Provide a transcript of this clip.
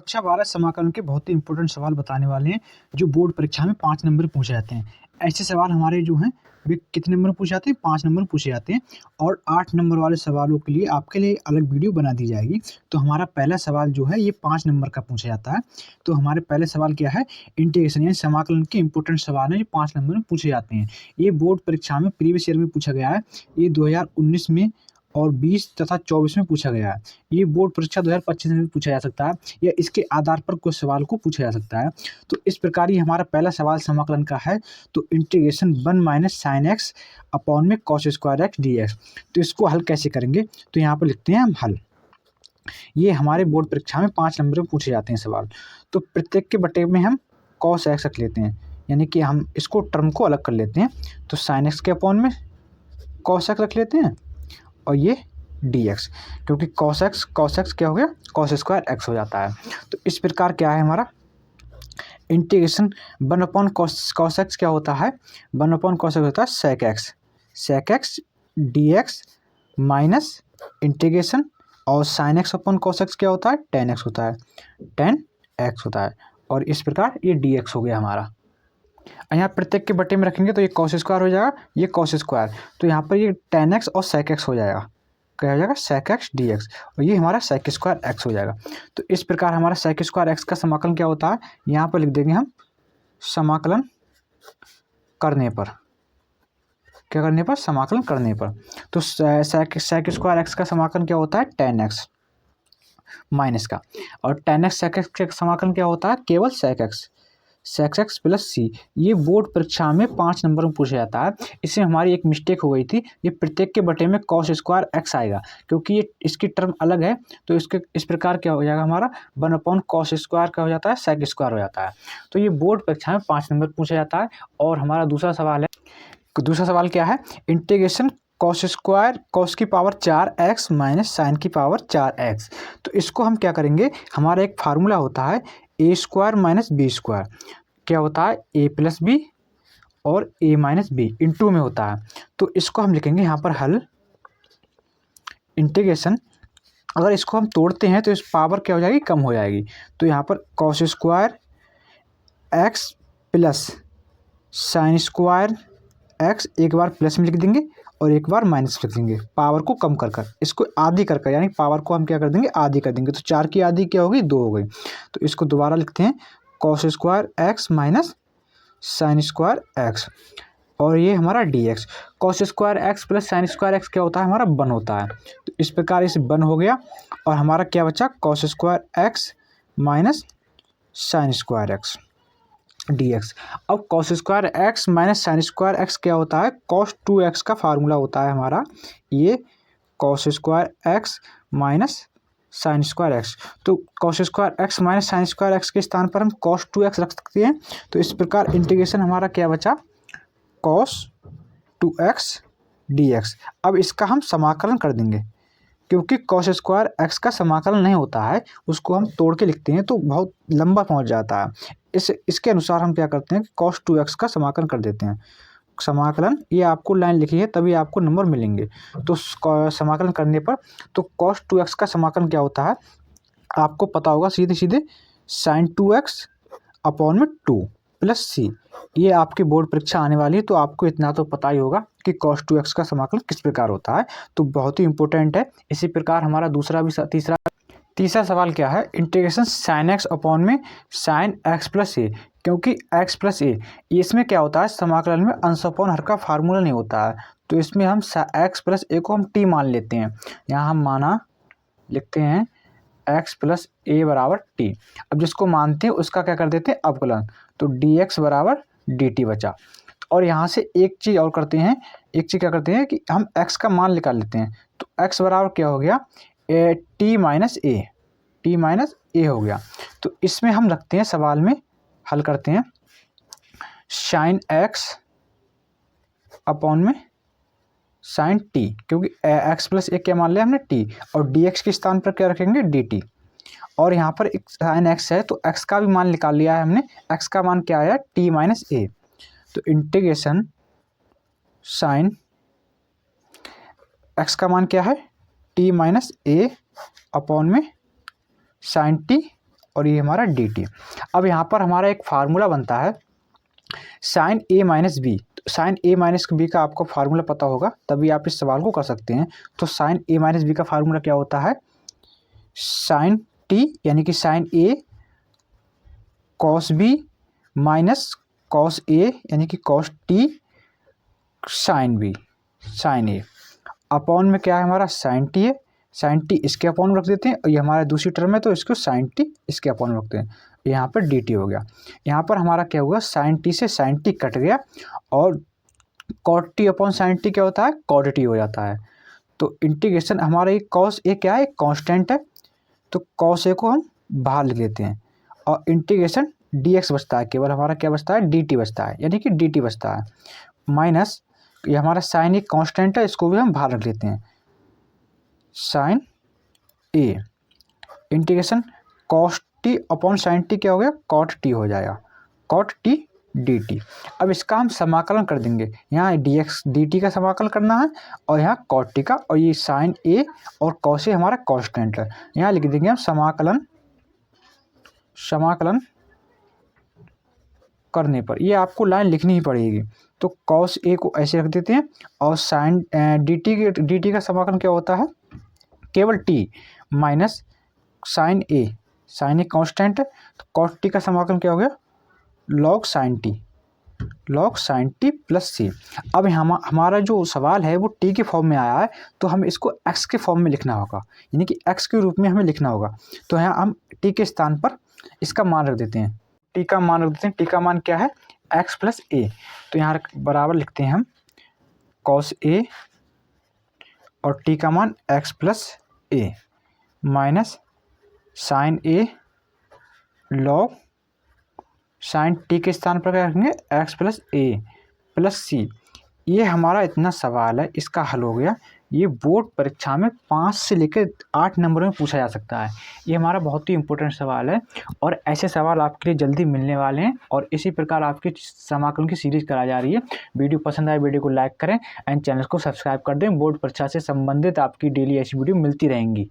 कक्षा 12 समाकलन के बहुत ही इंपॉर्टेंट सवाल बताने वाले हैं, जो बोर्ड परीक्षा में 5 नंबर पूछे जाते हैं। ऐसे सवाल हमारे जो हैं, वे कितने नंबर पूछे जाते हैं? 5 नंबर पूछे जाते हैं और 8 नंबर वाले सवालों के लिए आपके लिए अलग वीडियो बना दी जाएगी। तो हमारा पहला सवाल जो है, ये 5 नंबर का पूछा जाता है। तो हमारे पहले सवाल क्या है? इंटीग्रेशन यानी समाकलन के इंपॉर्टेंट सवाल हैं, जो 5 नंबर में पूछे जाते हैं। ये बोर्ड परीक्षा में प्रीवियस ईयर में पूछा गया है। ये 2019 में और 20 तथा 24 में पूछा गया है। ये बोर्ड परीक्षा 2025 में भी पूछा जा सकता है या इसके आधार पर कुछ सवाल को पूछा जा सकता है। तो इस प्रकार ये हमारा पहला सवाल समाकलन का है। तो integration 1 minus sine x upon में cos square x d x. तो इसको हल कैसे करेंगे? तो यहाँ पर लिखते हैं हम हल। ये हमारे बोर्ड परीक्षा में 5 नंबर में पूछे जाते हैं सवाल। तो प्रत्येक के बटे में हम कॉस एक्स रख लेते हैं, यानी कि हम इसको टर्म को अलग कर लेते हैं। तो साइन एक्स के अपॉन में कॉस एक्स रख लेते हैं और ये dx, क्योंकि cos x क्या हो गया? cos स्क्वायर एक्स हो जाता है। तो इस प्रकार क्या है हमारा इंटीग्रेशन 1 अपॉन cos x क्या होता है? 1 अपॉन cos x होता है sec x dx minus integration, और sin x upon cos x क्या होता है? tan x होता है, tan x होता है। और इस प्रकार ये dx हो गया हमारा। यहाँ प्रत्येक के बटे में रखेंगे तो ये cos स्क्वायर हो जाएगा, ये cos स्क्वायर, तो यहाँ पर ये tan x और sec x हो जाएगा। क्या हो जाएगा? sec x dx, और ये हमारा sec स्क्वायर x हो जाएगा। तो इस प्रकार हमारा sec स्क्वायर x का समाकलन क्या होता है? यहाँ पर लिख देंगे हम समाकलन करने पर। क्या करने पर? समाकलन करने पर। तो sec स्क्वायर x का समाकलन क्या होता है? tan x माइनस का, और tan x sec x का समाकलन क्या होता है? केवल sec x प्लस सी। ये बोर्ड परीक्षा में 5 नंबर में पूछा जाता है। इसमें हमारी एक मिस्टेक हो गई थी, ये प्रत्येक के बटे में cos स्क्वायर एक्स आएगा, क्योंकि ये इसकी टर्म अलग है। तो इसके इस प्रकार क्या हो जाएगा हमारा 1 अपॉन cos स्क्वायर का हो जाता है, sec स्क्वायर हो जाता है। तो ये बोर्ड परीक्षा में 5 नंबर पूछा जाता है। और हमारा दूसरा सवाल क्या है? इंटीग्रेशन cos स्क्वायर cos की पावर 4x माइनस साइन की पावर 4x। तो इसको हम क्या करेंगे? हमारा एक फार्मूला होता है ए स्क्वायर माइनस बी स्क्वायर। क्या होता है? ए प्लस बी और ए माइनस बी इंटू में होता है। तो इसको हम लिखेंगे यहाँ पर हल। इंटीग्रेशन अगर इसको हम तोड़ते हैं तो इस पावर क्या हो जाएगी? कम हो जाएगी। तो यहाँ पर cos square x plus sine square x, एक बार प्लस में लिख देंगे और एक बार माइनस लिख देंगे, पावर को कम कर इसको आधी कर यानी पावर को हम क्या कर देंगे? आधी कर देंगे। तो 4 की आधी क्या होगी? 2 हो गई। तो इसको दोबारा लिखते हैं cos square x minus sine square x, और ये हमारा dx। cos square x plus sine square x क्या होता है? हमारा 1 होता है। तो इस प्रकार इसे 1 हो गया, और हमारा क्या बचा? cos square x minus sine square x dx। अब cos square x minus sine square x क्या होता है? cos 2x का फार्मूला होता है हमारा ये cos square x minus sine square x. तो cos square x minus sine square x के स्थान पर हम cos 2x रख सकते हैं। तो इस प्रकार इंटीग्रेशन हमारा क्या बचा? cos 2x dx। अब इसका हम समाकलन कर देंगे, क्योंकि cos स्क्वायर एक्स का समाकलन नहीं होता है, उसको हम तोड़ के लिखते हैं तो बहुत लंबा पहुंच जाता है। इसके अनुसार हम क्या करते हैं? cos 2x का समाकलन कर देते हैं। समाकलन, ये आपको लाइन लिखी है तभी आपको नंबर मिलेंगे। तो समाकलन करने पर तो cos 2x का समाकलन क्या होता है? आपको पता होगा, सीधे सीधे sin 2x अपॉन में 2 प्लस सी। ये आपकी बोर्ड परीक्षा आने वाली है, तो आपको इतना तो पता ही होगा कि cos 2x का समाकलन किस प्रकार होता है। तो बहुत ही इंपॉर्टेंट है। इसी प्रकार हमारा तीसरा सवाल क्या है? इंटीग्रेशन साइन एक्स अपॉन में साइन एक्स प्लस ए, क्योंकि एक्स प्लस ए इसमें क्या होता है? समाकलन में अंश अपॉन हर का फार्मूला नहीं होता है। तो इसमें हम एक्स प्लस ए को हम टी मान लेते हैं। यहाँ हम माना लिखते हैं एक्स प्लस ए बराबर टी। अब जिसको मानते हैं उसका क्या कर देते हैं? अवकलन। तो डी एक्स बराबर डी टी बचा। और यहाँ से एक चीज़ और करते हैं, क्या करते हैं कि हम x का मान निकाल लेते हैं। तो x बराबर क्या हो गया? टी माइनस ए हो गया। तो इसमें हम रखते हैं, सवाल में हल करते हैं साइन एक्स अपॉन में साइन टी, क्योंकि x प्लस ए क्या मान लिया हमने? टी, और dx के स्थान पर क्या रखेंगे? dt। और यहाँ पर एक साइन x है, तो x का भी मान निकाल लिया है हमने। x का मान क्या आया? t माइनस ए। तो इंटीग्रेशन साइन x का मान क्या है? t माइनस ए अपॉन में साइन टी और ये हमारा dt। अब यहाँ पर हमारा एक फार्मूला बनता है sine a minus B. Sine a minus B का आपको फार्मूला पता होगा, तभी आप इस सवाल को कर सकते हैं। तो साइन a माइनस बी का फार्मूला क्या होता है, साइन t यानी कि sine a cos b minus cos a यानी कि cos t sine b, sine a upon में क्या है हमारा साइन t है, साइन t इसके अपॉन में रख देते हैं और ये हमारा दूसरी टर्म है तो इसको साइन t इसके अपॉन में रखते हैं, यहाँ पर dt हो गया। यहाँ पर हमारा क्या हुआ, साइन t से साइन t कट गया और cot t upon sine t क्या होता है, कॉट t हो जाता है। तो इंटीग्रेशन हमारा ये कॉस a क्या है, कांस्टेंट है, तो कॉस a को हम बाहर लिख लेते हैं और इंटीग्रेशन dx बचता है, केवल हमारा क्या बचता है, dt बचता है, यानी कि dt बचता है माइनस ये हमारा साइन एक कांस्टेंट है, इसको भी हम बाहर रख लेते हैं, sine a integration cos t upon sine t क्या हो गया, कॉट t हो जाएगा, कॉट t dt। अब इसका हम समाकलन कर देंगे, यहाँ dx dt का समाकलन करना है और यहाँ कॉट t का, और ये साइन a और कॉस a हमारा कांस्टेंट है, यहाँ लिख देंगे हम समाकलन करने पर ये आपको लाइन लिखनी ही पड़ेगी। तो कॉस a को ऐसे रख देते हैं और साइन dt का समाकलन क्या होता है, केवल t minus sine a, sine A constant है तो कॉट t का समाकलन क्या हो गया, log sine t plus c। अब हमारा जो सवाल है वो t के फॉर्म में आया है तो हमें इसको x के फॉर्म में लिखना होगा, यानी कि x के रूप में हमें लिखना होगा। तो यहाँ हम t के स्थान पर इसका मान रख देते हैं, t का मान रख देते हैं, t का मान क्या है, x प्लस a। तो यहाँ बराबर लिखते हैं हम cos a और t का मान x plus a minus sine a log sine t के स्थान पर क्या रखेंगे, x plus a plus c। ये हमारा इतना सवाल है, इसका हल हो गया। ये बोर्ड परीक्षा में 5 से लेकर 8 नंबरों में पूछा जा सकता है। ये हमारा बहुत ही इंपॉर्टेंट सवाल है और ऐसे सवाल आपके लिए जल्दी मिलने वाले हैं और इसी प्रकार आपकी समाकलन की सीरीज कराई जा रही है। वीडियो पसंद आए वीडियो को लाइक करें एंड चैनल को सब्सक्राइब कर दें। बोर्ड परीक्षा से संबंधित आपकी डेली ऐसी वीडियो मिलती रहेंगी।